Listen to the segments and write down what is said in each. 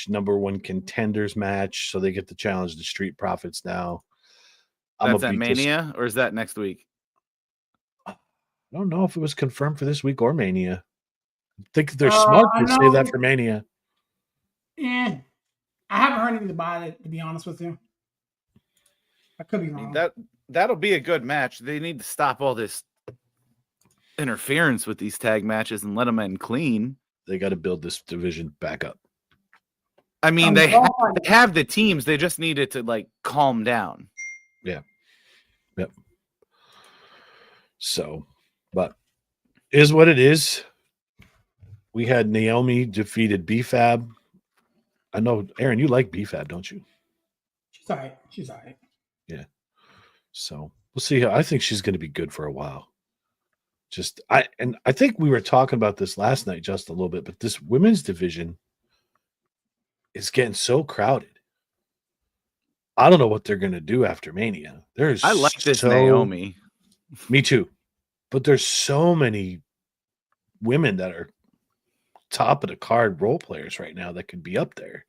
match, number one contenders match. So they get to challenge the Street Profits now. That's at Mania, or is that next week? I don't know if it was confirmed for this week or Mania. I think they're smart to say that for Mania. Yeah, I haven't heard anything about it, to be honest with you. I could be wrong. That'll be a good match. They need to stop all this interference with these tag matches and let them end clean. They got to build this division back up. I mean, they have the teams. They just needed to like calm down. Yeah. Yep. So, but is what it is. We had Naomi defeated B-Fab. I know, Aaron, you like B-Fab, don't you? She's all right. She's all right. Yeah. So we'll see. I think she's going to be good for a while. I think we were talking about this last night just a little bit, but this women's division is getting so crowded. I don't know what they're going to do after Mania. I like this Naomi. Me too. But there's so many women that are top of the card role players right now that could be up there.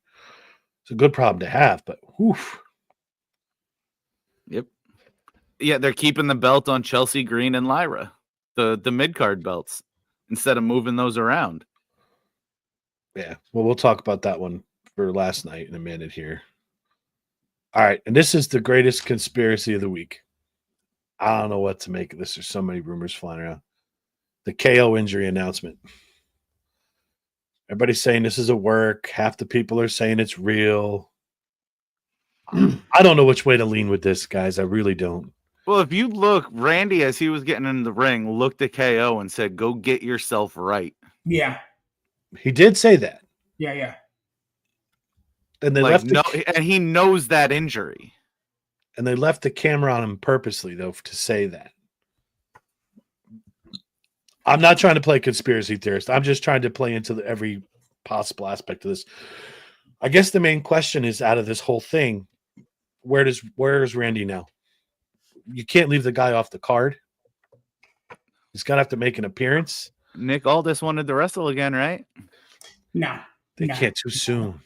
It's a good problem to have, but woof. Yep. Yeah, they're keeping the belt on Chelsea Green and Lyra, the mid-card belts, instead of moving those around. Yeah, well, we'll talk about that one for last night in a minute here. All right, and this is the greatest conspiracy of the week. I don't know what to make of this. There's so many rumors flying around. The KO injury announcement. Everybody's saying this is a work. Half the people are saying it's real. I don't know which way to lean with this, guys. I really don't. Well, if you look, Randy, as he was getting in the ring, looked at KO and said, "Go get yourself right." Yeah. He did say that. Yeah. And they and he knows that injury. And they left the camera on him purposely, though, to say that. I'm not trying to play conspiracy theorist. I'm just trying to play into every possible aspect of this. I guess the main question is, out of this whole thing, where is Randy now? You can't leave the guy off the card. He's going to have to make an appearance. Nick Aldis wanted to wrestle again, right? No. They can't too soon.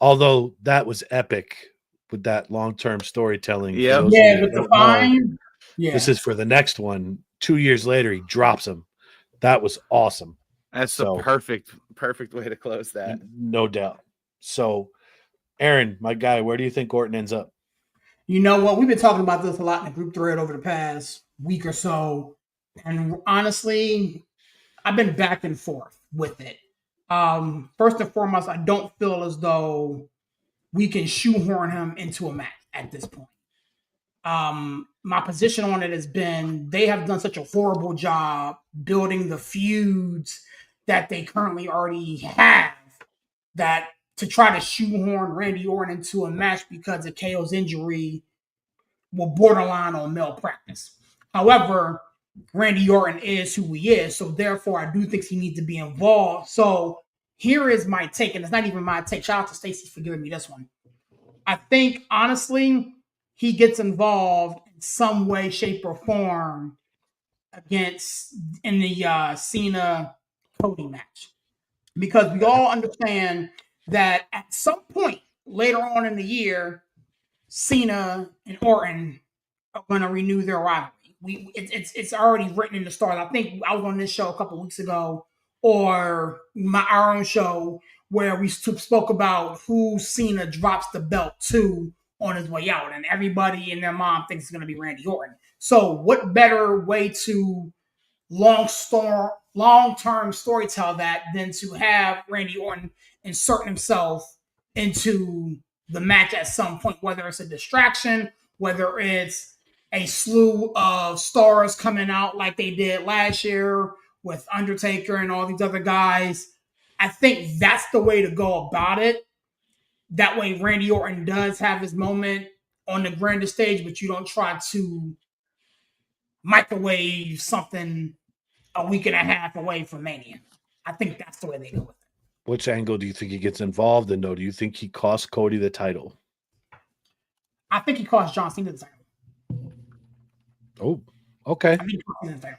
Although that was epic with that long-term storytelling. Yeah, with the fine. Yeah. This is for the next one. 2 years later, he drops him. That was awesome. That's the perfect way to close that. No doubt. So, Aaron, my guy, where do you think Orton ends up? You know what? We've been talking about this a lot in the group thread over the past week or so. And honestly, I've been back and forth with it. First and foremost, I don't feel as though we can shoehorn him into a match at this point. My position on it has been they have done such a horrible job building the feuds that they currently already have that to try to shoehorn Randy Orton into a match because of KO's injury will borderline on malpractice. However, Randy Orton is who he is, so therefore I do think he needs to be involved. So here is my take, and it's not even my take. Shout out to Stacey for giving me this one. I think, honestly, he gets involved in some way, shape, or form in the Cena-Cody match. Because we all understand that at some point later on in the year, Cena and Orton are going to renew their rivalry. It's already written in the stars. I think I was on this show a couple weeks ago, or our own show, where we spoke about who Cena drops the belt to on his way out, and everybody and their mom thinks it's going to be Randy Orton. So what better way to long-term storytell that than to have Randy Orton insert himself into the match at some point, whether it's a distraction, whether it's a slew of stars coming out like they did last year with Undertaker and all these other guys. I think that's the way to go about it. That way Randy Orton does have his moment on the grandest stage, but you don't try to microwave something a week and a half away from Mania. I think that's the way they go with it. Which angle do you think he gets involved in, though? Do you think he costs Cody the title? I think he cost John Cena the title. Oh, okay. I think he cost Cena the title.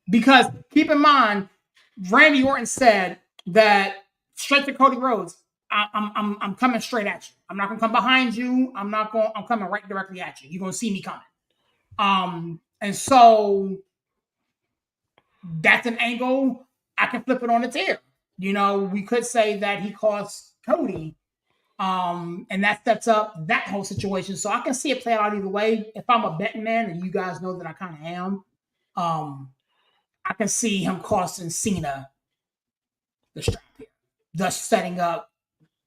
Because keep in mind, Randy Orton said that straight to Cody Rhodes. I'm coming straight at you. I'm not gonna come behind you. I'm coming right directly at you. You're gonna see me coming. And so that's an angle. I can flip it on its ear. We could say that he cost Cody, and that sets up that whole situation. So I can see it play out either way. If I'm a betting man, and you guys know that I kind of am, I can see him costing Cena the strap here, thus setting up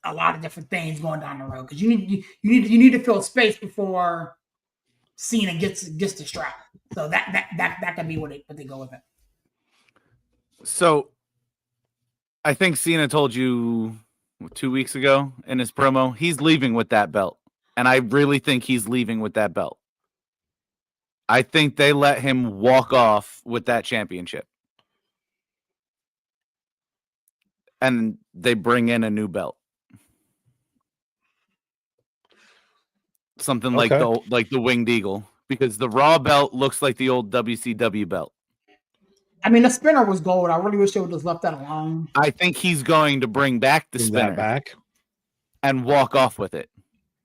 a lot of different things going down the road. Because you need to fill space before Cena gets the strap. So that can be what they go with it. So I think Cena told you 2 weeks ago in his promo, he's leaving with that belt. And I really think he's leaving with that belt. I think they let him walk off with that championship. And they bring in a new belt. Something like the Winged Eagle. Because the Raw belt looks like the old WCW belt. I mean, the spinner was gold. I really wish they would have left that alone. I think he's going to bring back the spinner back and walk off with it,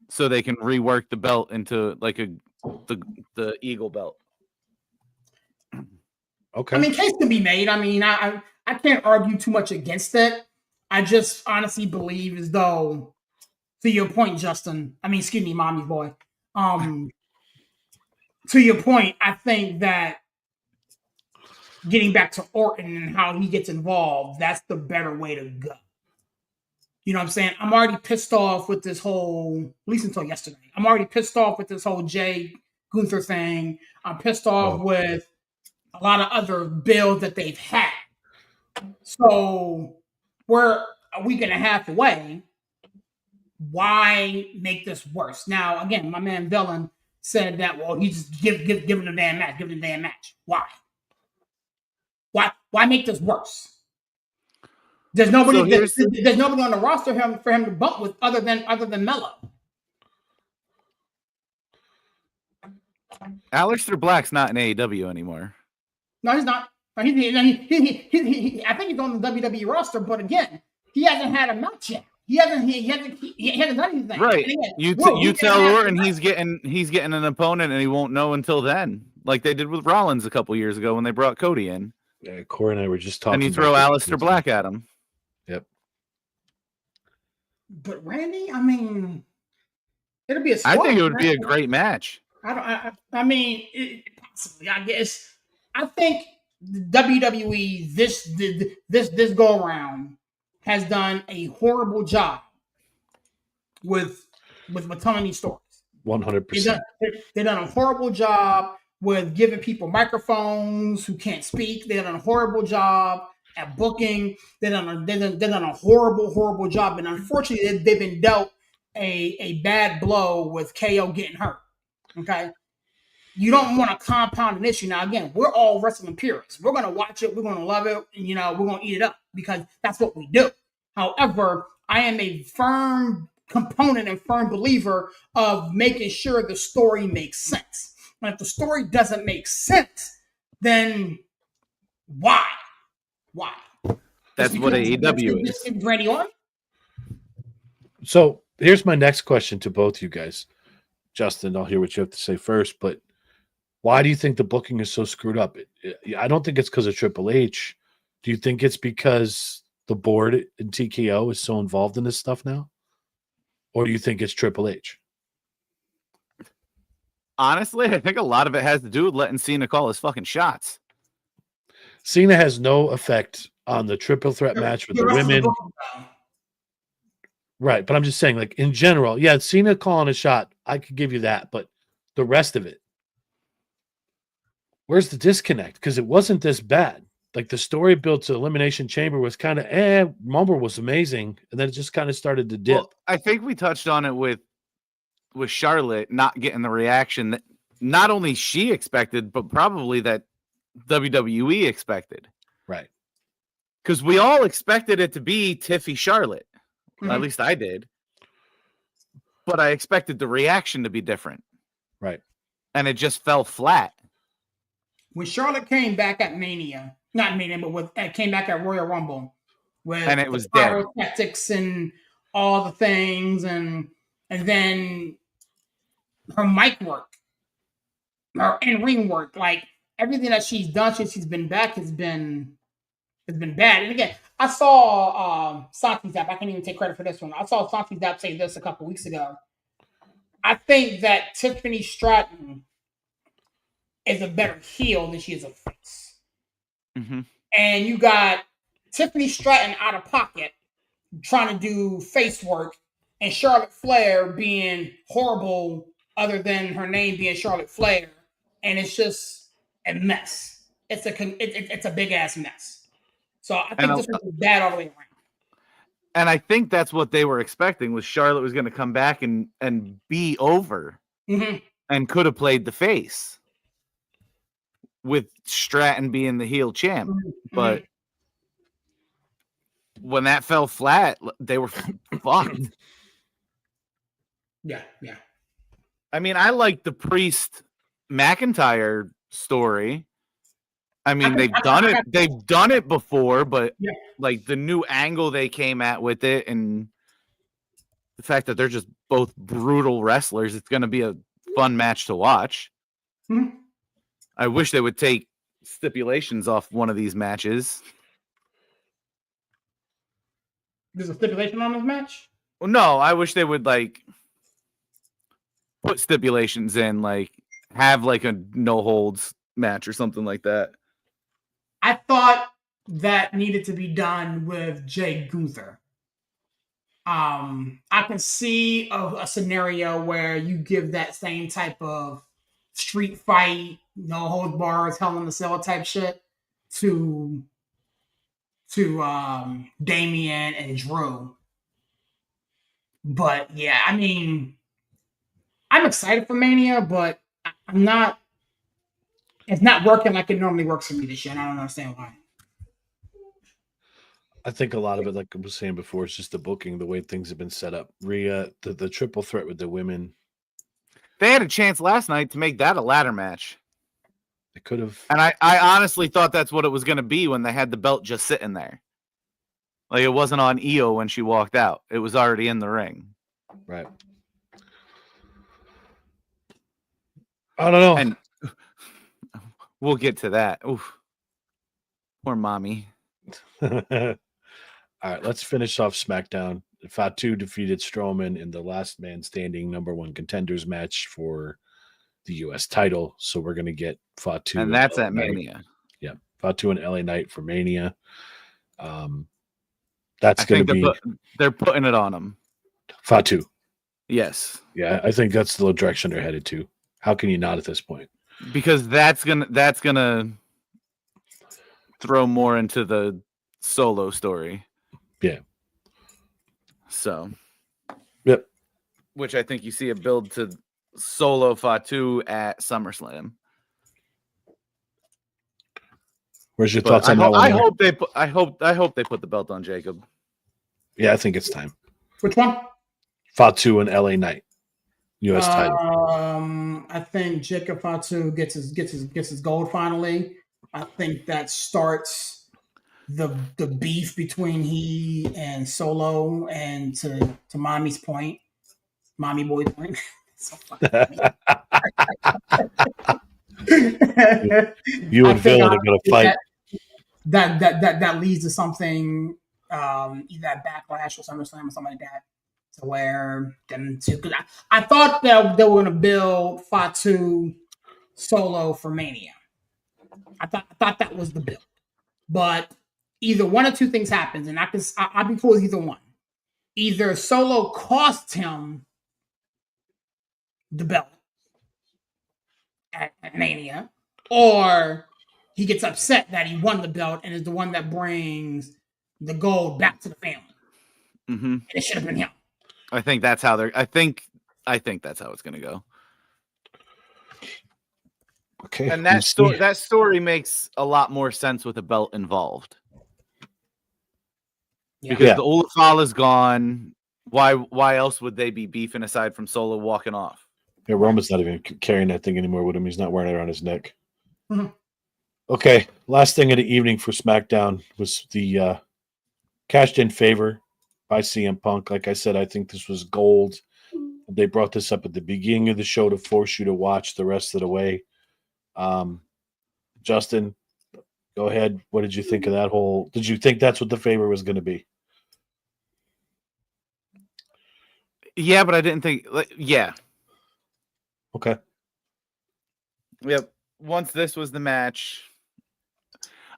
so they can rework the belt into like the Eagle belt. Okay. I mean, case can be made. I mean, I can't argue too much against it. I just honestly believe as though, to your point, Justin. I mean, excuse me, mommy's boy. To your point, I think that getting back to Orton and how he gets involved, that's the better way to go. You know what I'm saying? I'm already pissed off with this whole, at least until yesterday, I'm already pissed off with this whole Jay Gunther thing. I'm pissed off with a lot of other builds that they've had. So we're a week and a half away. Why make this worse? Now, again, my man Villain said that, well, he just give him the damn match. Give him the damn match. Why? Why make this worse? There's nobody. There's nobody on the roster for him to bump with other than Melo. Aleister Black's not in AEW anymore. No, he's not. I think he's on the WWE roster, but again, he hasn't had a match yet. He hasn't done anything. Right. Again, you tell Orton he's getting an opponent and he won't know until then, like they did with Rollins a couple years ago when they brought Cody in. Yeah, Corey and I were just talking. And you throw Aleister Black at him. Yep. But Randy, I mean, it'll be a squash, I think it would be a great match. I mean, possibly. I guess. I think WWE this go around has done a horrible job with telling these stories. 100%. They've done a horrible job with giving people microphones who can't speak. They've done a horrible job at booking. They've done a horrible job. And unfortunately, they've been dealt a bad blow with KO getting hurt. Okay? You don't want to compound an issue. Now, again, we're all wrestling purists. We're going to watch it. We're going to love it. And, we're going to eat it up because that's what we do. However, I am a firm component and firm believer of making sure the story makes sense. And if the story doesn't make sense, then why? Why? That's what AEW is. Randy Orton? So here's my next question to both you guys. Justin, I'll hear what you have to say first, but why do you think the booking is so screwed up? I don't think it's because of Triple H. Do you think it's because the board in TKO is so involved in this stuff now? Or do you think it's Triple H? Honestly, I think a lot of it has to do with letting Cena call his fucking shots. Cena has no effect on the triple threat match with the women. Right, but I'm just saying, like, in general, yeah, Cena calling a shot, I could give you that, but the rest of it, where's the disconnect? Because it wasn't this bad. Like, the story built to Elimination Chamber was kind of, Mumble was amazing, and then it just kind of started to dip. Well, I think we touched on it with Charlotte not getting the reaction that not only she expected, but probably that WWE expected. Right. Because we all expected it to be Tiffy Charlotte. Mm-hmm. At least I did. But I expected the reaction to be different. Right. And it just fell flat. When Charlotte came back at Mania, not Mania, but came back at Royal Rumble, with And it was dead. pyrotactics and all the things, and then her mic work, her in-ring work, like everything that she's done since she's been back has been bad. And again, I saw Santi Zap. I can't even take credit for this one. I saw Santi Zap say this a couple weeks ago. I think that Tiffany Stratton is a better heel than she is a face. Mm-hmm. And you got Tiffany Stratton out of pocket trying to do face work, and Charlotte Flair being horrible other than her name being Charlotte Flair. And it's just a mess. It's a big ass mess. So I think this was bad all the way around. And I think that's what they were expecting, was Charlotte was going to come back and be over and could have played the face with Stratton being the heel champ. But when that fell flat, they were fucked. Yeah. I mean, I like the Priest McIntyre story. I mean, they've done it before, but like the new angle they came at with it, and the fact that they're just both brutal wrestlers, it's going to be a fun match to watch. I wish they would take stipulations off one of these matches. There's a stipulation on this match? Well, no, I wish they would like put stipulations in, like have like a no holds match or something like that. I thought that needed to be done with Jay Gunther. I can see a scenario where you give that same type of street fight, no holds bars, hell in the cell type shit to Damian and Drew. But yeah, I mean, I'm excited for Mania, but I'm not. It's not working like it normally works for me this year, and I don't understand why. I think a lot of it, like I was saying before, is just the booking, the way things have been set up. Rhea, the triple threat with the women. They had a chance last night to make that a ladder match. They could have. And I honestly thought that's what it was going to be when they had the belt just sitting there. Like, it wasn't on Io when she walked out. It was already in the ring. Right. I don't know. And we'll get to that. Oof. Poor mommy. All right, let's finish off SmackDown. Fatu defeated Strowman in the last man standing #1 contenders match for the U.S. title. So we're going to get Fatu. And that's at Mania. Yeah, Fatu and LA Knight for Mania. That's going to be. They're putting it on him. Fatu. Yes. Yeah, I think that's the direction they're headed to. How can you not at this point? Because that's gonna throw more into the Solo story. Yeah. So. Yep. Which I think you see a build to Solo Fatu at SummerSlam. Where's your thoughts on that one? I hope they put the belt on Jacob. Yeah, I think it's time. Which one? Fatu and LA Knight. U.S. title. I think Jacob Fatu gets his gold finally. I think that starts the beef between he and Solo, and to Mommy's point, Mommy boy point. So you and Phil are going to fight. That leads to something, either at Backlash or SummerSlam or something like that. To where them two, because I thought that they were going to build Fatu Solo for Mania. I thought that was the build, but either one or two things happens, and I'd be cool with either one. Either Solo costs him the belt at Mania, or he gets upset that he won the belt and is the one that brings the gold back to the family. And it should have been him. I think that's how they're. I think that's how it's going to go. Okay, and that story makes a lot more sense with a belt involved. Yeah. Because the Olafal is gone. Why else would they be beefing aside from Solo walking off? Yeah, Roman's not even carrying that thing anymore with him. He's not wearing it around his neck. Okay, last thing of the evening for SmackDown was the cashed in favor by CM Punk. Like I said, I think this was gold. They brought this up at the beginning of the show to force you to watch the rest of the way. Justin, go ahead. What did you think of that whole? Did you think that's what the favor was going to be? Yeah, but I didn't think. Yeah. Okay. Yep. Once this was the match,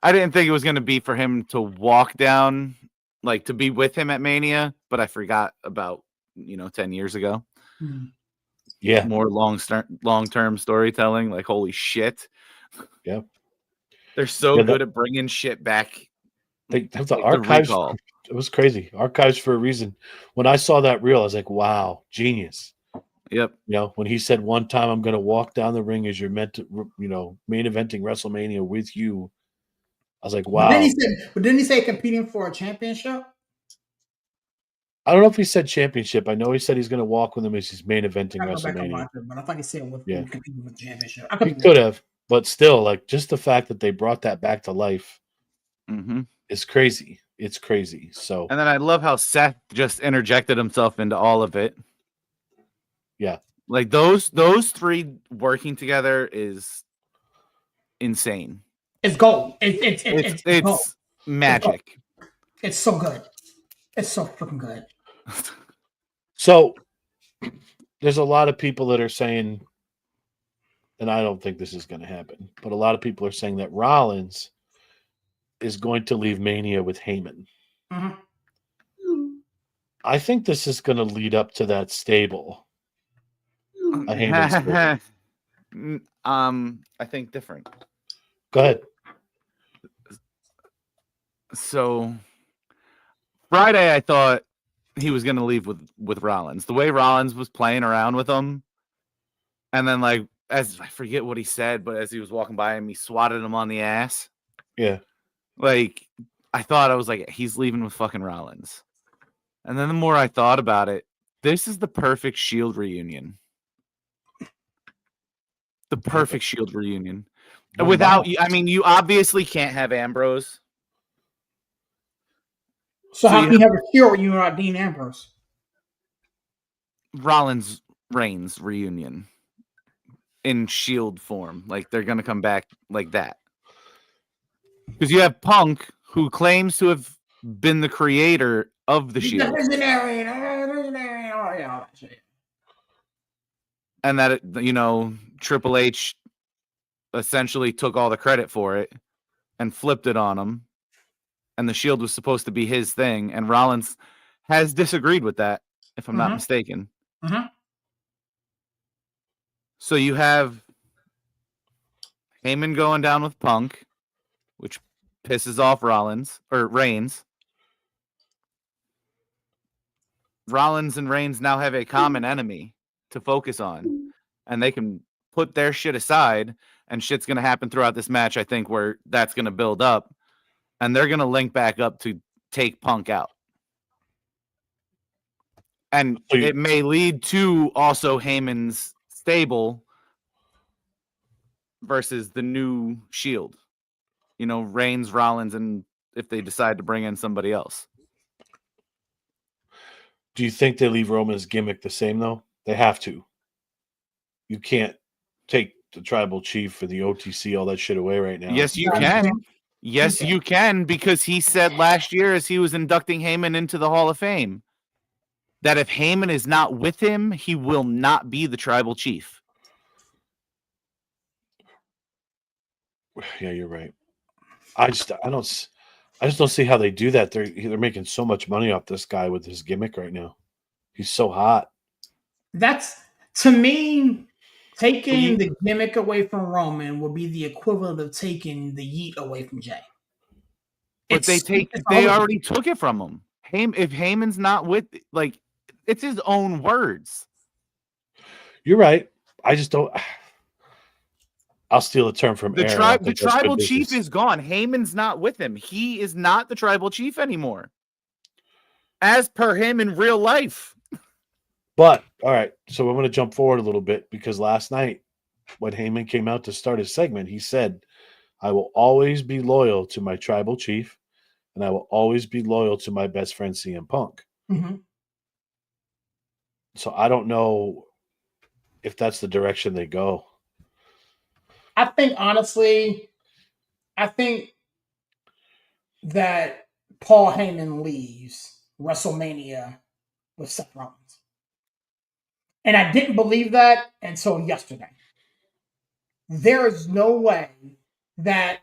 I didn't think it was going to be for him to walk down, like to be with him at Mania, but I forgot about 10 years ago. Yeah. More long-term storytelling. Like, holy shit. Yeah. They're so good at bringing shit back. They have the archives. It was crazy. Archives for a reason. When I saw that reel, I was like, wow, genius. Yep. When he said one time I'm going to walk down the ring as you're meant to, main eventing WrestleMania with you. I was like, wow. But didn't he say competing for a championship? I don't know if he said championship. I know he said he's going to walk with him as he's main eventing WrestleMania. But I thought he said competing with championship. He could have, but still, like just the fact that they brought that back to life is crazy. It's crazy. So, and then I love how Seth just interjected himself into all of it. Yeah, like those three working together is insane. It's gold. It's gold. Magic. It's so good. It's so freaking good. So there's a lot of people that are saying, and I don't think this is going to happen, but a lot of people are saying that Rollins is going to leave Mania with Heyman. I think this is going to lead up to that stable. I think different. Go ahead. So Friday, I thought he was going to leave with Rollins. The way Rollins was playing around with him, and then as I forget what he said, but as he was walking by him, he swatted him on the ass. Yeah. I thought, I was like, he's leaving with fucking Rollins. And then the more I thought about it, this is the perfect Shield reunion. The perfect Shield reunion. Without, you obviously can't have Ambrose. So how can you have a Shield reunion without Dean Ambrose? Rollins Reigns reunion in Shield form. Like, they're going to come back like that. Because you have Punk, who claims to have been the creator of the Shield. And that, Triple H essentially took all the credit for it and flipped it on him. And the Shield was supposed to be his thing. And Rollins has disagreed with that, if I'm not mistaken. So you have Heyman going down with Punk, which pisses off Reigns. Rollins and Reigns now have a common enemy to focus on, and they can put their shit aside, and shit's going to happen throughout this match, I think, where that's going to build up, and they're going to link back up to take Punk out. And it may lead to also Heyman's stable versus the new Shield. Reigns, Rollins, and if they decide to bring in somebody else. Do you think they leave Roman's gimmick the same, though? They have to. You can't take the tribal chief for the OTC, all that shit away right now. Yes, you can. Yes, you can, because he said last year as he was inducting Heyman into the Hall of Fame that if Heyman is not with him, he will not be the tribal chief. Yeah, you're right. I just don't see how they do that. They're making so much money off this guy with his gimmick right now. He's so hot. That's, to me, taking the gimmick away from Roman would be the equivalent of taking the yeet away from Jay. But they already took it from him. If Heyman's not with, it's his own words. You're right. I just don't. I'll steal a term from Aaron. The tribal chief is gone. Heyman's not with him. He is not the tribal chief anymore, as per him in real life. But, all right, so I'm going to jump forward a little bit, because last night when Heyman came out to start his segment, he said, I will always be loyal to my tribal chief, and I will always be loyal to my best friend CM Punk. Mm-hmm. So I don't know if that's the direction they go. I think honestly, that Paul Heyman leaves WrestleMania with Seth Rollins. And I didn't believe that until yesterday. There is no way that,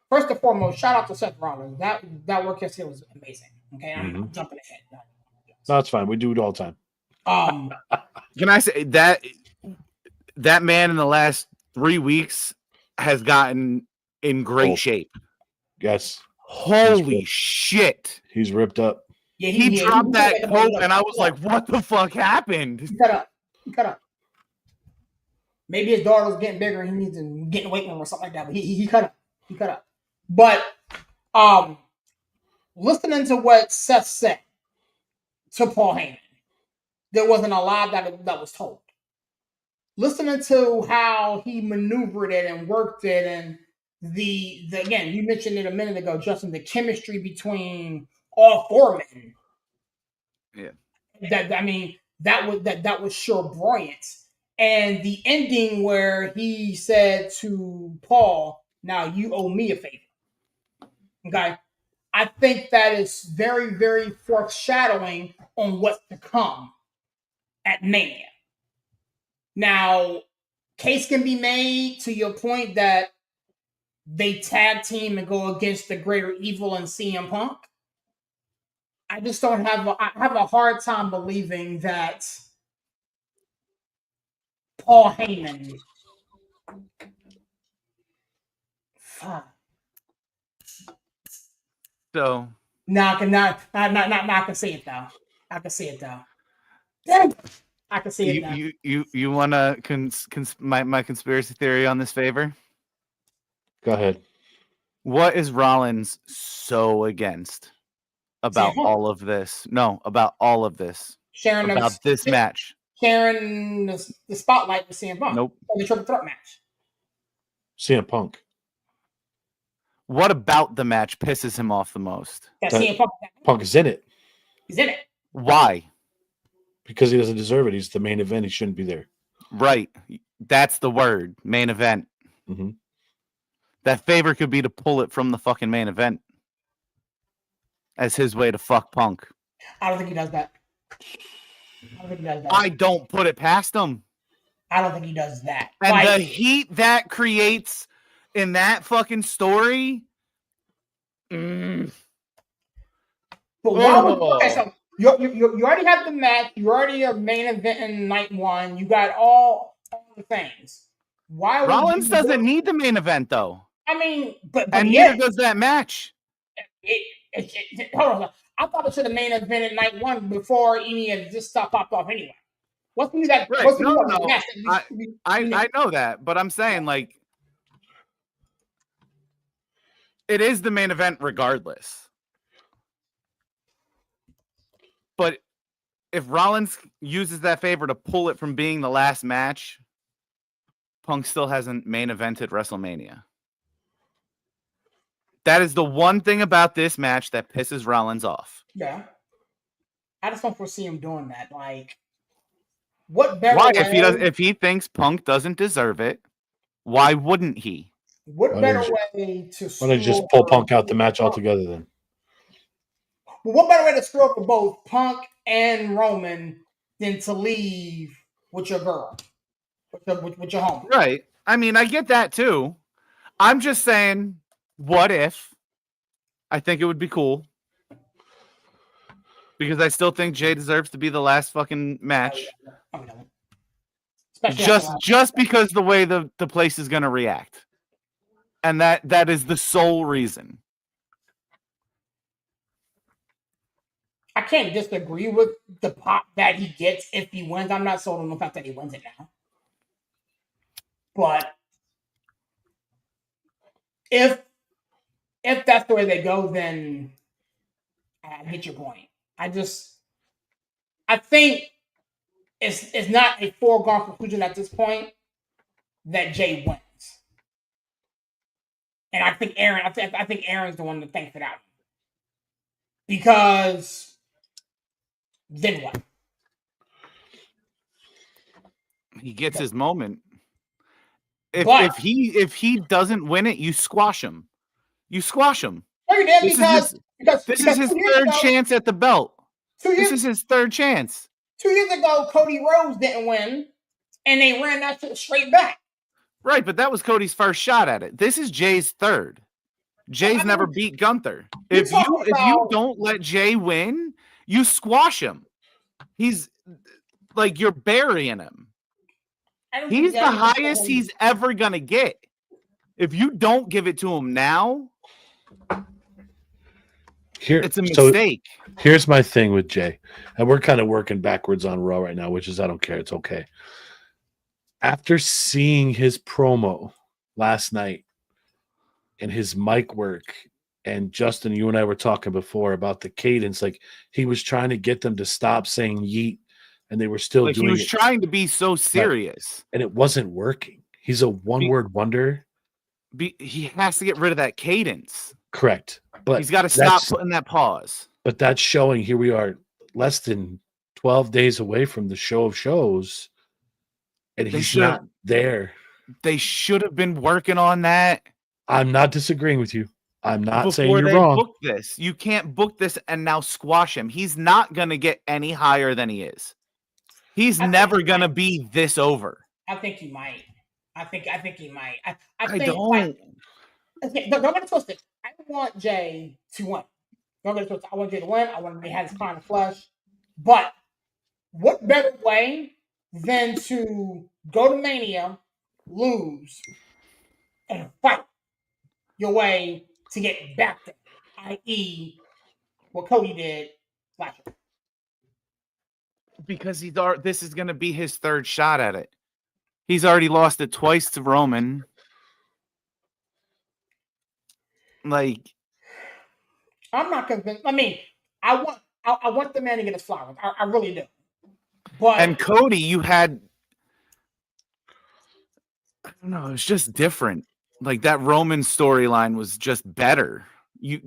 first and foremost, shout out to Seth Rollins. That work yesterday was amazing. Okay, I'm jumping ahead. No, that's fine. We do it all the time. Can I say that man in the last 3 weeks has gotten in great shape? Yes. Holy shit. He's ripped up. Yeah, he dropped that quote, and I was like, what the fuck happened? He cut up. Maybe his daughter was getting bigger and he needs to get in the weight room or something like that. But he cut up. He cut up. But listening to what Seth said to Paul Heyman, there wasn't a lot that was told. Listening to how he maneuvered it and worked it, and the again, you mentioned it a minute ago, Justin, the chemistry between all four men. Yeah. That was sure brilliant. And the ending where he said to Paul, "Now you owe me a favor." Okay. I think that is very, very foreshadowing on what's to come at Mania. Now, case can be made to your point that they tag team and go against the greater evil and CM Punk. I just don't have I have a hard time believing that Paul Heyman. So I can see it though. I can see it though. I can see it now. You want to my conspiracy theory on this favor? Go ahead. What is Rollins so against about all of this? No, about all of this. Sharing about this match. Sharing the spotlight with CM Punk. Nope. Or the triple threat match. CM Punk. What about the match pisses him off the most? That CM Punk is in it. He's in it. Why? Because he doesn't deserve it. He's the main event. He shouldn't be there. Right. That's the word. Main event. Mm-hmm. That favor could be to pull it from the fucking main event as his way to fuck Punk. I don't think he does that. I don't put it past him. I don't think he does that. And the heat that creates in that fucking story. But why would, okay, so you already have the match. You already are main event in night one. You got all the things. Why would Rollins doesn't need the main event though? I mean, but and neither does that match. Hold on. I thought it should have main event at night one before any of this stuff popped off anyway. What's the that? Right. What's No. I know that, but I'm saying like it is the main event regardless. But if Rollins uses that favor to pull it from being the last match, Punk still hasn't main evented WrestleMania. That is the one thing about this match that pisses Rollins off. Yeah. I just don't foresee him doing that. Like, what better why? way? If he thinks Punk doesn't deserve it, why wouldn't he? What better way to why don't you just pull Punk out the match altogether then? Well, what better way to screw up for both Punk and Roman than to leave with your girl, with your home? Right. I mean, I get that too. I'm just saying, what if? I think it would be cool. Because I still think Jay deserves to be the last fucking match. Just because the way the place is going to react. And that is the sole reason. I can't disagree with the pop that he gets if he wins. I'm not sold on the fact that he wins it now. But if that's the way they go, then I get your point. I think it's not a foregone conclusion at this point that Jay wins. And I think Aaron's the one to thank for that. Because then what? He gets his moment. But- If he doesn't win it, you squash him. You squash him. No, you did This because is his 2 years third ago- chance at the belt. 2 This years, is his third chance. 2 years ago, Cody Rhodes didn't win, and they ran that shit straight back. Right, but that was Cody's first shot at it. This is Jay's third. Jay's never beat Gunther. If you don't let Jay win, you squash him. He's like, you're burying him. He's the highest he's ever gonna get. If you don't give it to him now, it's a mistake. Here's my thing with Jay, and we're kind of working backwards on Raw right now, which is I don't care. It's okay. After seeing his promo last night and his mic work, and Justin, you and I were talking before about the cadence, like he was trying to get them to stop saying yeet, and they were still doing it. He was trying to be so serious, and it wasn't working. He's a one-word wonder. He has to get rid of that cadence. Correct. But he's got to stop putting that pause. But that's showing here we are less than 12 days away from the show of shows, and he's not there. They should have been working on that. I'm not disagreeing with you. I'm not saying you're wrong. Book this. You can't book this and now squash him. He's not going to get any higher than he is. He's never going to be this over. I think he might. I think he might. I don't. Okay, don't get it twisted. I want Jay to win. Don't get it twisted. I want Jay to win. I want him to have his crown of flesh. But what better way than to go to Mania, lose, and fight your way to get back there, i.e., what Cody did last year. Because this is going to be his third shot at it. He's already lost it twice to Roman. Like, I'm not convinced. I mean, I want the man to get his flowers. I really do. But and Cody, you had, I don't know, it's just different. Like that Roman storyline was just better. Do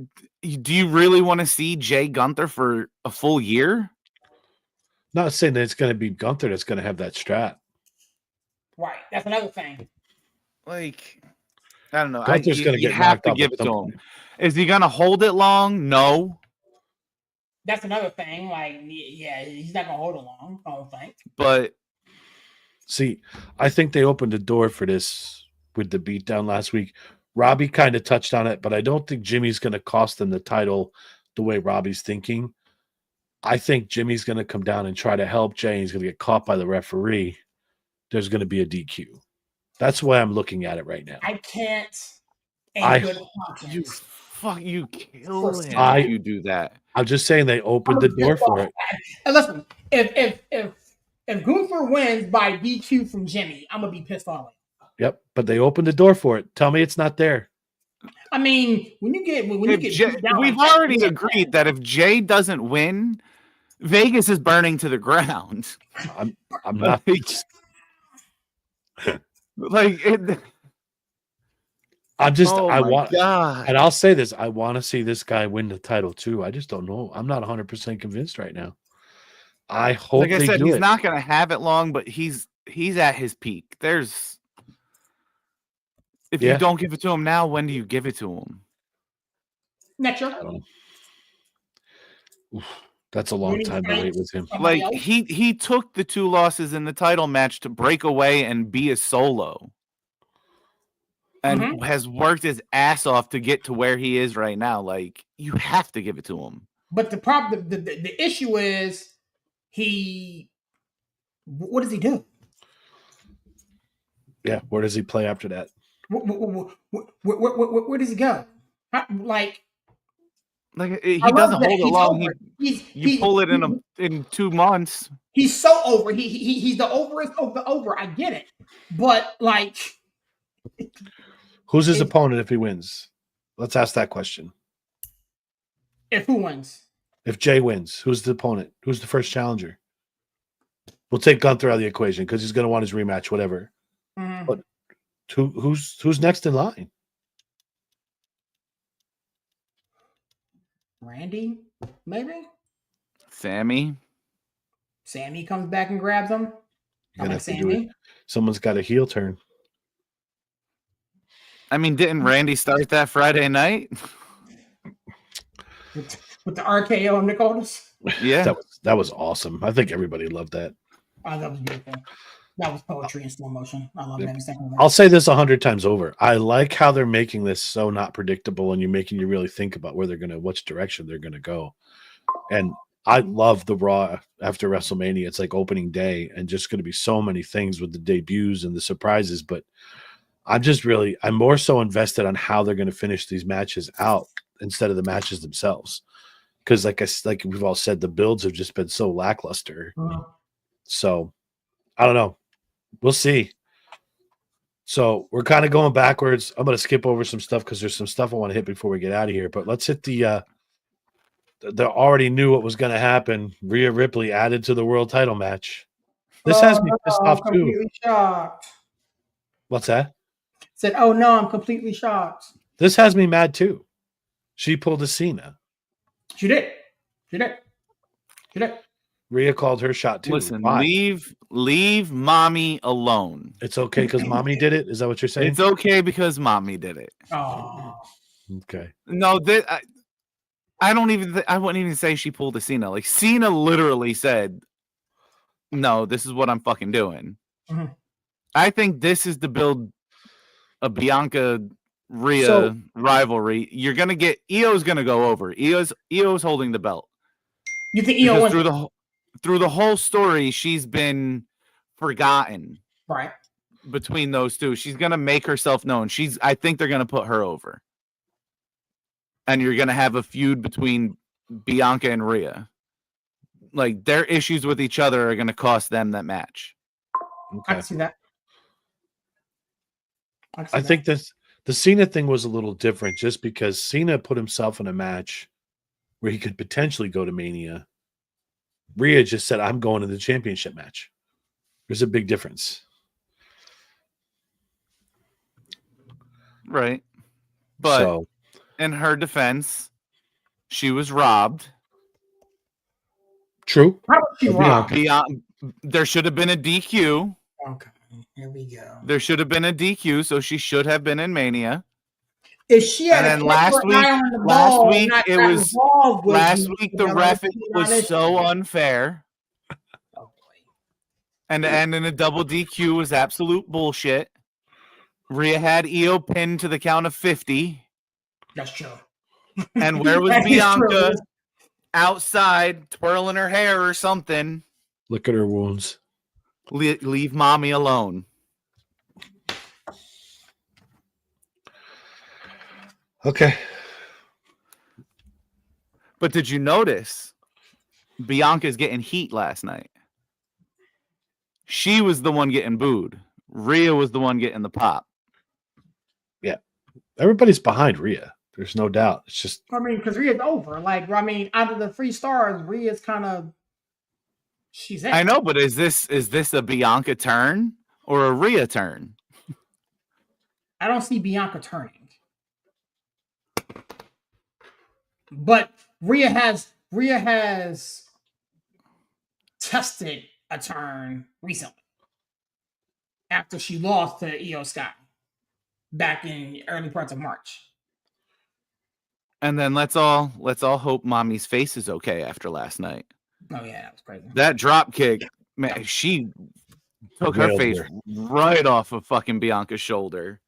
you really want to see Jay Gunther for a full year? Not saying that it's going to be Gunther that's going to have that strat. Right, that's another thing. Like, I don't know. Gunther's going to get have knocked to off give at it some to point. him. Is he going to hold it long? No. That's another thing. Like, yeah, he's not going to hold it long, I don't think. But see, I think they opened the door for this with the beatdown last week. Robbie kind of touched on it, but I don't think Jimmy's going to cost them the title the way Robbie's thinking. I think Jimmy's going to come down and try to help Jay. He's going to get caught by the referee. There's going to be a DQ. That's the way I'm looking at it right now. I can't. You kill him if you do that. I'm just saying they opened the door for it. And listen, if Gunther wins by DQ from Jimmy, I'm gonna be pissed off. Yep, but they opened the door for it. Tell me it's not there. I mean, we've already agreed that if Jay doesn't win, Vegas is burning to the ground. I'm not. God. And I'll say this: I want to see this guy win the title too. I just don't know. I'm not 100% convinced right now. I hope. Like I said, he's not going to have it long, but he's at his peak. If you don't give it to him now, when do you give it to him? Next year. That's a long time to wait with him. Like he took the 2 losses in the title match to break away and be a solo. And has worked his ass off to get to where he is right now. Like, you have to give it to him. But the problem, the issue is what does he do? Yeah, where does he play after that? Where does he go? Like he doesn't hold it long. You pull it in 2 months. He's so over. He's the overest of the over. I get it, but like. Who's his opponent if he wins? Let's ask that question. If who wins? If Jay wins, who's the opponent? Who's the first challenger? We'll take Gunther out of the equation because he's going to want his rematch, whatever. Mm-hmm. But who's next in line? Randy? Maybe Sammy. Sammy comes back and grabs him. You're I gonna like have to do it. Sammy. Someone's got a heel turn. I mean, didn't Randy start that Friday night? With the RKO and Nick Aldis. Yeah. That was awesome. I think everybody loved that. Oh, that was beautiful. That was poetry in slow motion. I love Yep. every second of I'll that. say this 100 times over. I like how they're making this so not predictable, and you're making you really think about which direction they're gonna go. And I love the Raw after WrestleMania. It's like opening day, and just going to be so many things with the debuts and the surprises. But I'm more so invested on how they're going to finish these matches out instead of the matches themselves. Because like we've all said, the builds have just been so lackluster. So I don't know. We'll see. So we're kind of going backwards. I'm going to skip over some stuff because there's some stuff I want to hit before we get out of here. But let's hit the. They already knew what was going to happen. Rhea Ripley added to the world title match. This has me pissed off too. Completely shocked. What's that? Said, "Oh no, I'm completely shocked." This has me mad too. She pulled a Cena. She did. She did. She did. Rhea called her shot too. Listen, Why? leave mommy alone. It's okay because mommy did it. Is that what you're saying? It's okay because mommy did it. Oh, Okay. No, I wouldn't even say she pulled a Cena. Like Cena literally said, "No, this is what I'm fucking doing." Mhm. I think this is the build a Bianca Rhea rivalry. You're gonna get Io's gonna go over. Io's holding the belt. you think Io Because wins? through the whole story, she's been forgotten Right. between those two. She's gonna make herself known. I think they're gonna put her over. And you're gonna have a feud between Bianca and Rhea. Like their issues with each other are gonna cost them that match. I Okay. can see that. I think the Cena thing was a little different just because Cena put himself in a match where he could potentially go to Mania. Rhea just said, "I'm going to the championship match." There's a big difference. Right. But So in her defense, she was robbed. true. How was she Of robbed? There should have been a DQ. Okay, here we go. There should have been a DQ, so she should have been in Mania. If she had And then last week the ref was so unfair. And to end in a double DQ was absolute bullshit. Rhea had Io pinned to the count of 50. That's true. And where was That is Bianca? true. Outside, twirling her hair or something. Look at her wounds. Leave mommy alone. Okay. But did you notice Bianca's getting heat last night? She was the one getting booed. Rhea was the one getting the pop. Yeah. Everybody's behind Rhea. There's no doubt. It's just I mean, because Rhea's over. Like, I mean, out of the 3 stars, Rhea's kind of she's in. I know, but is this a Bianca turn or a Rhea turn? I don't see Bianca turning. But Rhea has tested a turn recently after she lost to Io Sky back in early parts of March. And then let's all hope mommy's face is okay after last night. Oh yeah, that was crazy. That drop kick, man, she took her Wailed face her. right off of fucking Bianca's shoulder.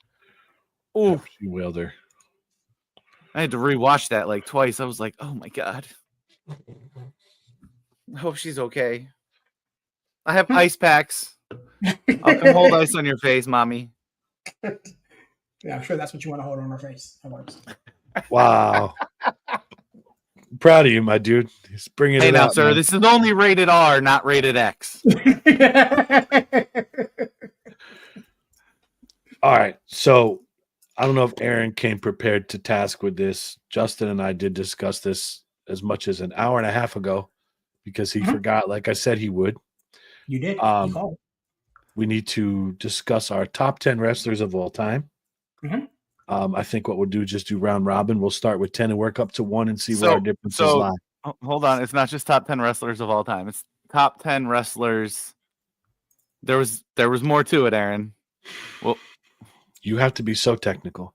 Oh, She wailed her. I had to rewatch that like twice. I was like, oh my God. I hope she's okay. I have ice packs. I'll come hold ice on your face, mommy. Yeah, I'm sure that's what you want to hold on her face. That works. Wow. Proud of you, my dude. He's bringing Hey it now, out, sir, man. this is only rated R, not rated X. All right. So I don't know if Aaron came prepared to task with this. Justin and I did discuss this as much as an hour and a half ago because he forgot, like I said he would. You did. You Um, called. We need to discuss our top 10 wrestlers of all time. Mhm. I think what we'll do is just do round robin. We'll start with 10 and work up to 1 and see where our differences lie. Hold on. It's not just top 10 wrestlers of all time. It's top 10 wrestlers. There was more to it, Aaron. Well, You have to be so technical.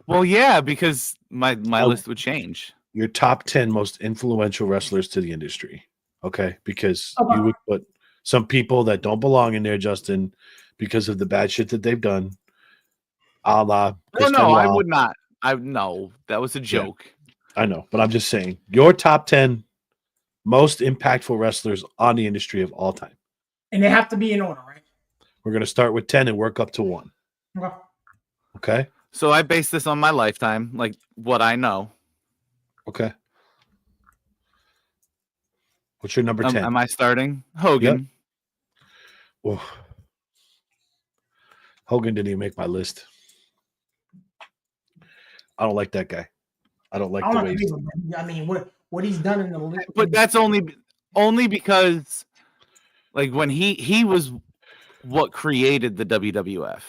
yeah, because my list would change. Your top 10 most influential wrestlers to the industry. Okay, because Okay. you would put some people that don't belong in there, Justin, because of the bad shit that they've done. A la Chris No, I Benoit. would not. No, that was a joke. I know, but I'm just saying your top 10 most impactful wrestlers on the industry of all time. And they have to be in order, right? We're going to start with 10 and work up to 1. Okay. Okay? So I base this on my lifetime, like what I know. Okay. What's your number 10? Am I starting? Hogan. Yep. Hogan didn't even make my list. I don't like that guy. I don't like the way he's... I mean, what he's done in the league. But that's only because like when he was what created the WWF.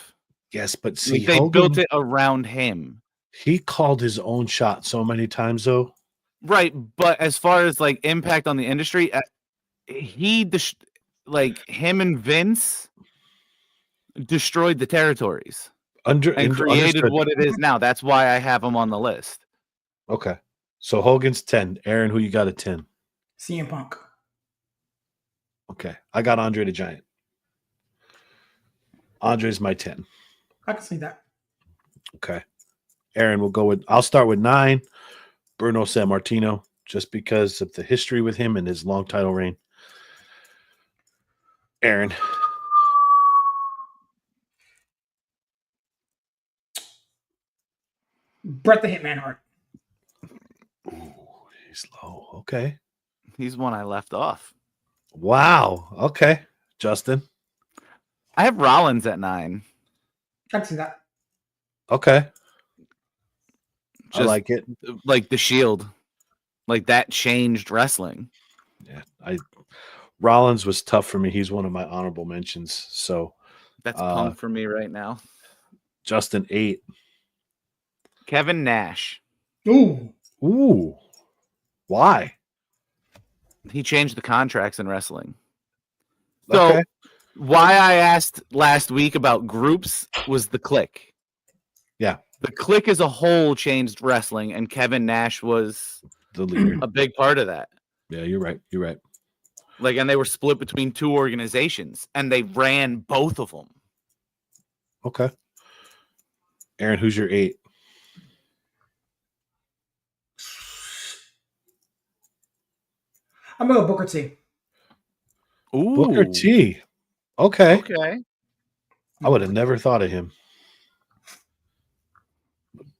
Yes, but see, like they Hogan, built it around him. He called his own shot so many times, though. Right, but as far as like impact on the industry, him and Vince destroyed the territories and created understood. what it is now. That's why I have him on the list. Okay, so Hogan's 10. Aaron, who you got at 10? CM Punk. Okay, I got Andre the Giant. Andre's my 10. I can see that. Okay, Aaron, I'll start with 9. Bruno Sammartino, just because of the history with him and his long title reign. Aaron. Bret the Hitman Hart. Ooh, he's low. Okay. He's one I left off. Wow. Okay. Justin. I have Rollins at 9. I can see that. Okay. Just I like it. Like the Shield. Like that changed wrestling. Yeah. Rollins was tough for me. He's one of my honorable mentions. So that's Punk for me right now. Justin, 8. Kevin Nash. Ooh. Why? He changed the contracts in wrestling. Okay. So why I asked last week about groups was the Click. Yeah. The Click as a whole changed wrestling, and Kevin Nash was the leader. A big part of that. Yeah, you're right. You're right. Like, and they were split between 2 organizations, and they ran both of them. Okay. Aaron, who's your 8? I'm going to go Booker T. Ooh. Booker T. Okay. Okay. I would have never thought of him.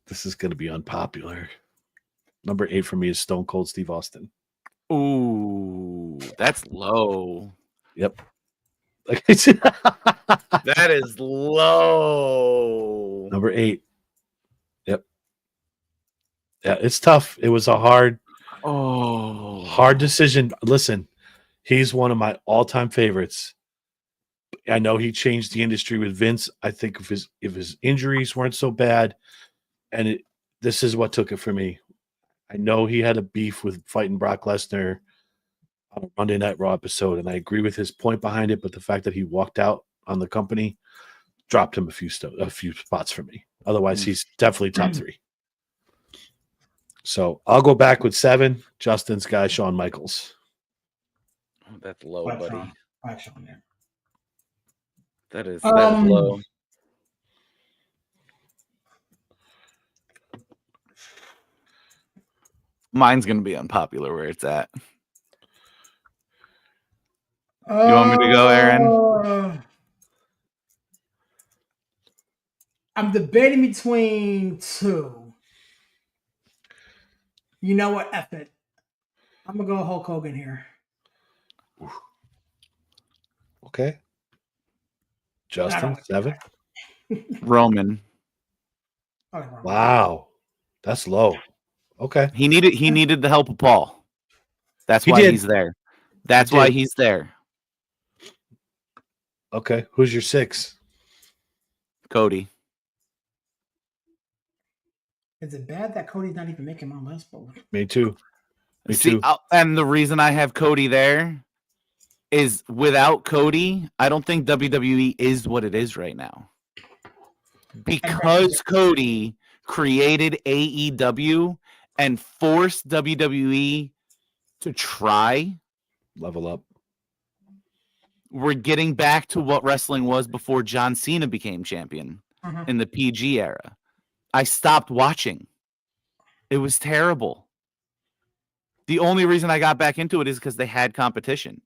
This is going to be unpopular. Number 8 for me is Stone Cold Steve Austin. Ooh, that's low. Yep. That is low. Number 8. Yep. Yeah, it's tough. It was a hard decision. Listen, he's one of my all-time favorites. I know he changed the industry with Vince. I think if his injuries weren't so bad, and this is what took it for me. I know he had a beef with fighting Brock Lesnar on a Monday Night Raw episode, and I agree with his point behind it. But the fact that he walked out on the company dropped him a few spots for me. Otherwise, he's definitely top 3. So I'll go back with 7. Justin's guy, Shawn Michaels. Oh, that's low, buddy. Shawn, yeah. That's low. Mine's gonna be unpopular where it's at. You want me to go, Aaron? I'm debating between 2. You know what? F it. I'm gonna go Hulk Hogan here. Okay. Justin, 7. Roman. Wow, that's low. Okay. He needed the help of Paul. That's why he's there. That's why he's there. Okay. Who's your 6? Cody. Is it bad that Cody's not even making my list? Me too. Me See, too. and the reason I have Cody there is without Cody, I don't think WWE is what it is right now. Because Cody created AEW and forced WWE to try, Level up. we're getting back to what wrestling was before John Cena became champion in the PG era. I stopped watching. It was terrible. The only reason I got back into it is because they had competition.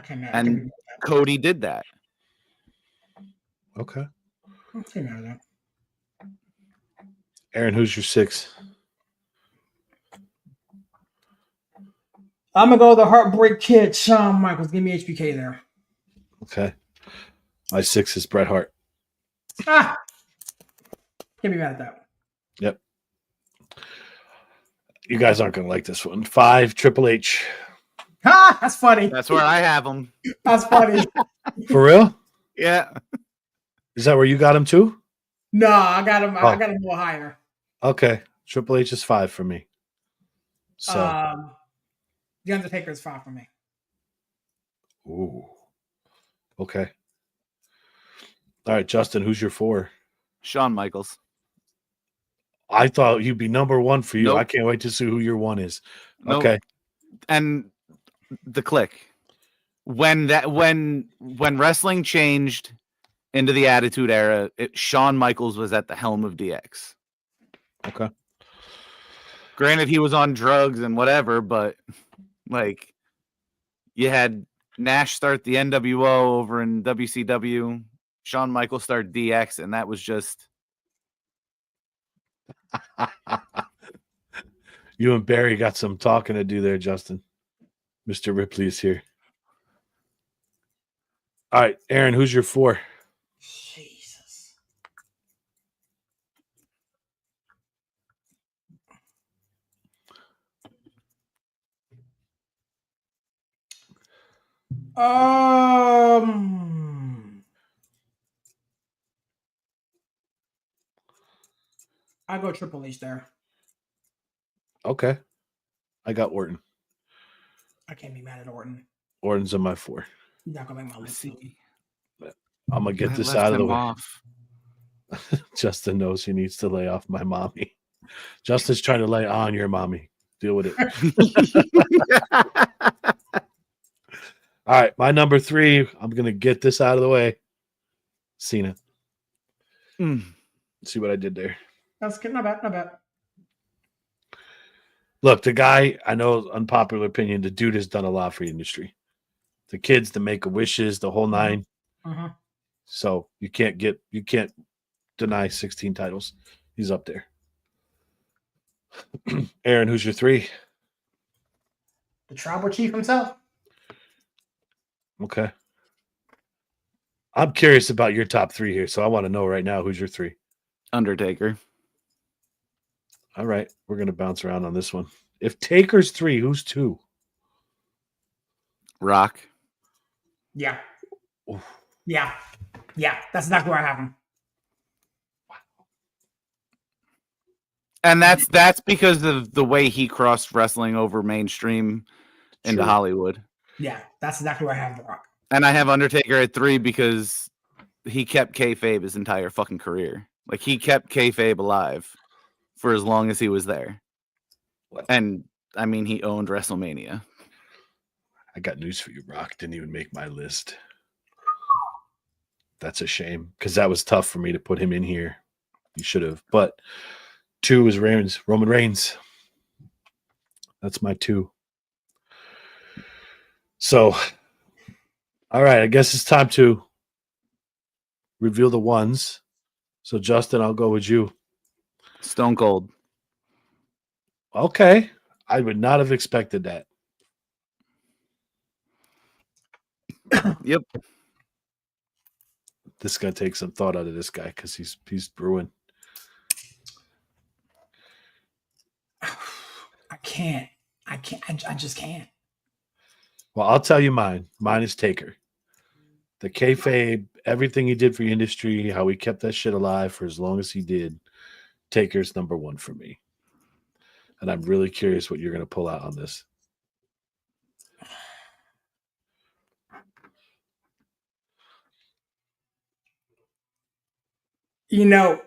And Cody did that. Okay. Okay, that. Aaron, who's your 6? I'm gonna go with the Heartbreak Kid, Shawn Michaels. Give me HBK there. Okay. My 6 is Bret Hart. Can't be mad at that. Yep. You guys aren't gonna like this one. 5, Triple H. That's funny. That's where I have him. That's funny. For real? Yeah. Is that where you got him too? No, I got him. I got him a little higher. Okay. Triple H is 5 for me. So The Undertaker is 5 for me. ooh. Okay. All right, Justin, who's your 4? Shawn Michaels. I thought you'd be number 1 for you. Nope. I can't wait to see who your 1 is. Nope. Okay. And the click. When wrestling changed into the Attitude Era, Shawn Michaels was at the helm of DX. Okay. Granted, he was on drugs and whatever, but like you had Nash start the NWO over in WCW, Shawn Michaels started DX, and that was just You and Barry got some talking to do there, Justin. Mr. Ripley is here. All right, Aaron, who's your 4? Jesus. I go Triple H there. Okay. I got Orton. I can't be mad at Orton. Orton's on my 4. He's not gonna make my list. I'm gonna get this out of the way. Justin knows he needs to lay off my mommy. Justin's trying to lay on your mommy. Deal with it. All right, my number 3. I'm gonna get this out of the way. Cena. See what I did there. That's good. Not bad. Not bad. Look, the guy, I know, unpopular opinion, the dude has done a lot for the industry. The kids, the Make-A-Wishes, the whole 9. So you can't deny 16 titles. He's up there. Aaron, who's your 3? The Tribal Chief himself. Okay. I'm curious about your top 3 here, so I want to know right now who's your 3. Undertaker. All right, we're going to bounce around on this one. If Taker's 3, who's 2? Rock. Yeah. Oof. Yeah. Yeah. That's exactly where I have him. And that's because of the way he crossed wrestling over mainstream into Hollywood. Yeah, that's exactly where I have The Rock. And I have Undertaker at 3 because he kept kayfabe his entire fucking career. Like, he kept kayfabe alive for as long as he was there. And, I mean, he owned WrestleMania. I got news for you. Rock didn't even make my list. That's a shame, because that was tough for me to put him in here. You should have. But 2 is Roman Reigns. That's my 2. So, all right, I guess it's time to reveal the 1s. So, Justin, I'll go with you. Stone Cold. Okay. I would not have expected that. Yep. This is going to take some thought out of this guy because he's brewing. I just can't. Well, I'll tell you mine. Mine is Taker. The kayfabe, everything he did for the industry, how he kept that shit alive for as long as he did. Taker's number 1 for me. and I'm really curious what you're going to pull out on this. You know,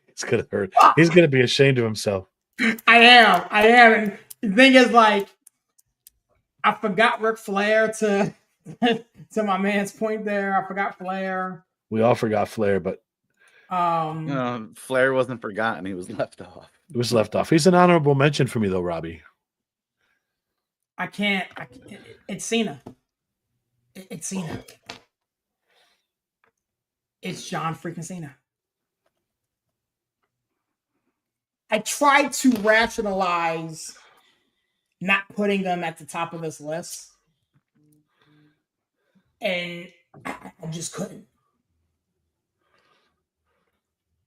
It's going to hurt. He's going to be ashamed of himself. I am. And the thing is, like, I forgot Ric Flair to to my man's point there. I forgot Flair. We all forgot Flair, but Flair wasn't forgotten. He was left off. it was left off. He's an honorable mention for me, though, Robbie. I can't. It's Cena. It's Cena. It's John freaking Cena. I tried to rationalize not putting them at the top of this list, and I just couldn't.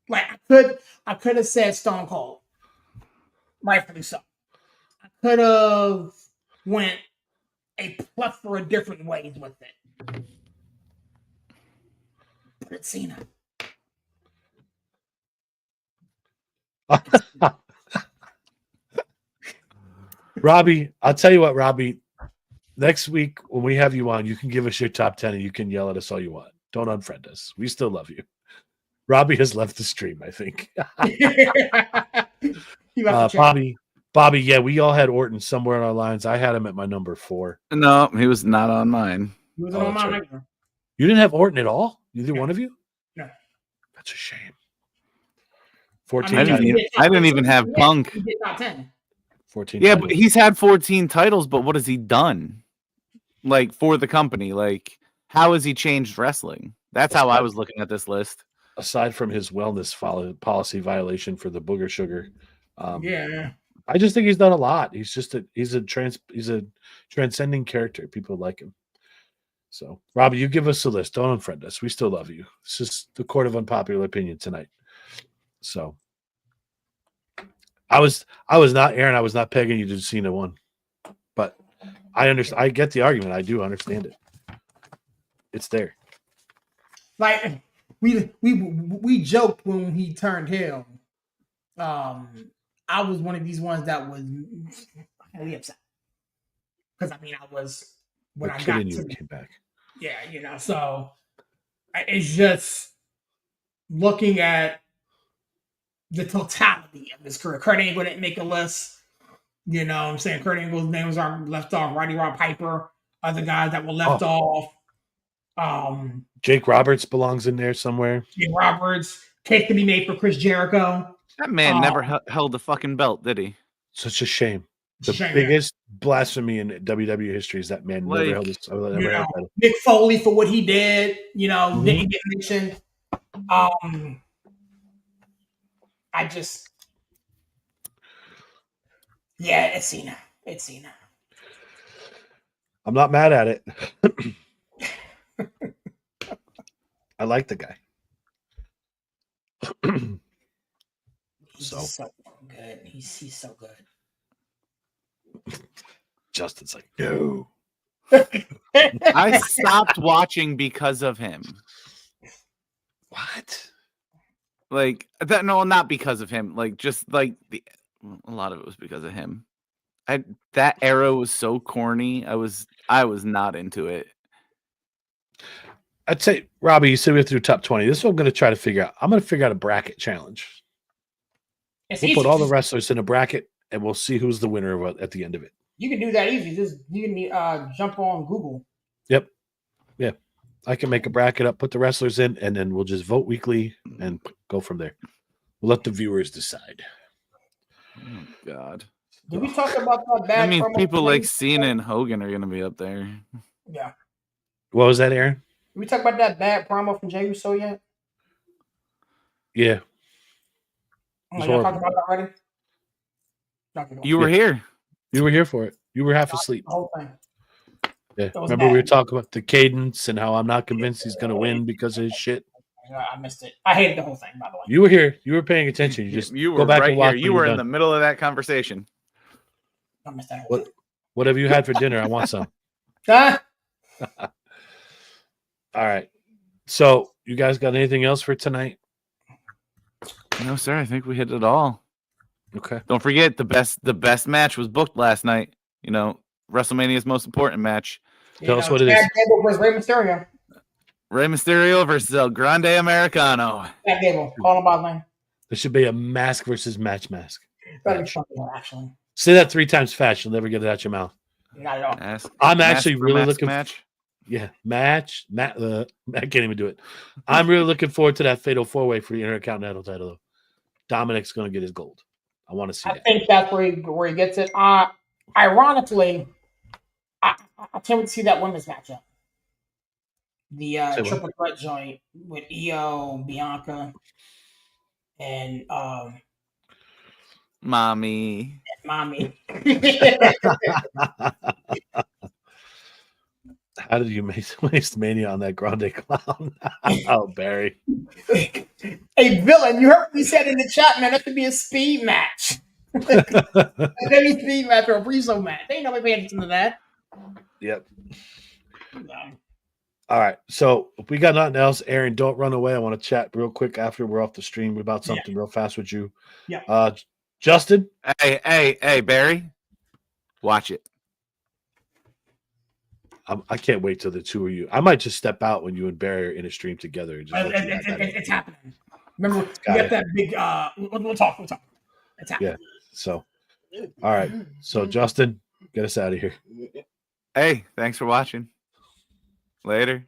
Like I could have said Stone Cold, rightfully so. I could have went a plethora of different ways with it, but it's Cena. Robbie, I'll tell you what, Robbie. Next week when we have you on, you can give us your top 10 and you can yell at us all you want. Don't unfriend us. We still love you. Robbie has left the stream, I think. Bobby, yeah, we all had Orton somewhere on our lines. I had him at my number 4. No, he was not on mine. He wasn't on mine right. either. You didn't have Orton at all? Neither one of you? No. That's a shame. 14 I didn't even have Punk. He did top 10. 14 Yeah, titles. but he's had 14 titles, but what has he done? Like, for the company? Like, how has he changed wrestling? That's how I was looking at this list. Aside from his wellness policy violation for the booger sugar. Yeah. I just think he's done a lot. He's a transcending character. People like him. So, Robbie, you give us a list. Don't unfriend us. We still love you. It's just the court of unpopular opinion tonight. So, I was not Aaron. I was not pegging you to Cena one, but I understand. I get the argument. I do understand it. It's there. Like we joked when he turned heel. I was one of these ones that was really upset because I mean I was when I got to came back. Yeah, so it's just looking at the totality of his career. Kurt Angle didn't make a list. You know what I'm saying? Kurt Angle's names are left off. Roddy Rod Piper, other guys that were left off. Jake Roberts belongs in there somewhere. Jake Roberts. Case to be made for Chris Jericho. That man never held the fucking belt, did he? Such a shame. The biggest blasphemy in WWE history is that man never held his title. Mick Foley for what he did, didn't get mentioned. It's Cena. It's Cena. I'm not mad at it. I like the guy. He's so good. He's so good. Justin's like, no. I stopped watching because of him. What? Like that? No, not because of him. Like just like a lot of it was because of him. That era was so corny. I was not into it. I'd say, Robbie, you said we have to do top 20. This is what I'm going to try to figure out. I'm going to figure out a bracket challenge. We'll put all the wrestlers in a bracket, and we'll see who's the winner at the end of it. You can do that easy. You can jump on Google. Yep. Yeah. I can make a bracket up, put the wrestlers in, and then we'll just vote weekly and go from there. We'll let the viewers decide. Oh, God. Did we talk about that bad? I mean, people like Cena and Hogan are going to be up there. Yeah. What was that, Aaron? Did we talk about that bad promo from Jey Uso yet? Yeah. Y'all talked about that already? You were here. You were here for it. You were half asleep. The whole thing. Yeah. Remember we were talking about the cadence and how I'm not convinced he's going to win because of his shit. I missed it. I hated the whole thing, by the way. You were here. You were paying attention. You were go back right and watch here. You were in the middle of that conversation. I missed that whole thing. What have you had for dinner? I want some. All right. So, you guys got anything else for tonight? No, sir. I think we hit it all. Okay. Don't forget the best match was booked last night. You know, WrestleMania's most important match. Tell us what it is. Chad Gable versus Rey Mysterio. Rey Mysterio versus El Grande Americano. Chad Gable. Call him by his name. There should be a mask versus match. That'd be fun, actually. Say that 3 times fast. You'll never get it out your mouth. Not at all. I'm Mask actually for really mask looking. match. Yeah, match. I can't even do it. I'm really looking forward to that fatal 4-way for the Intercontinental title. Though. Dominic's going to get his gold. I want to see I that. think that's where he gets it. Ironically, I can't wait to see that women's matchup. The triple threat joint with Io, Bianca, and Mommy. How did you waste mania on that Grande clown? Oh, Barry. Hey, villain, you heard what he said in the chat, man. That should be a speed match. Any speed match or a Breezo match. They ain't nobody paying attention to that. Yep. All right. So if we got nothing else, Aaron, don't run away. I want to chat real quick after we're off the stream about something real fast with you. Yeah. Justin? Hey, Barry. Watch it. I can't wait till the two of you. I might just step out when you and Barry are in a stream together. And just it's happening. Remember, we got that big. We'll talk. It's happening. Yeah. So, all right. So, Justin, get us out of here. Hey, thanks for watching. Later.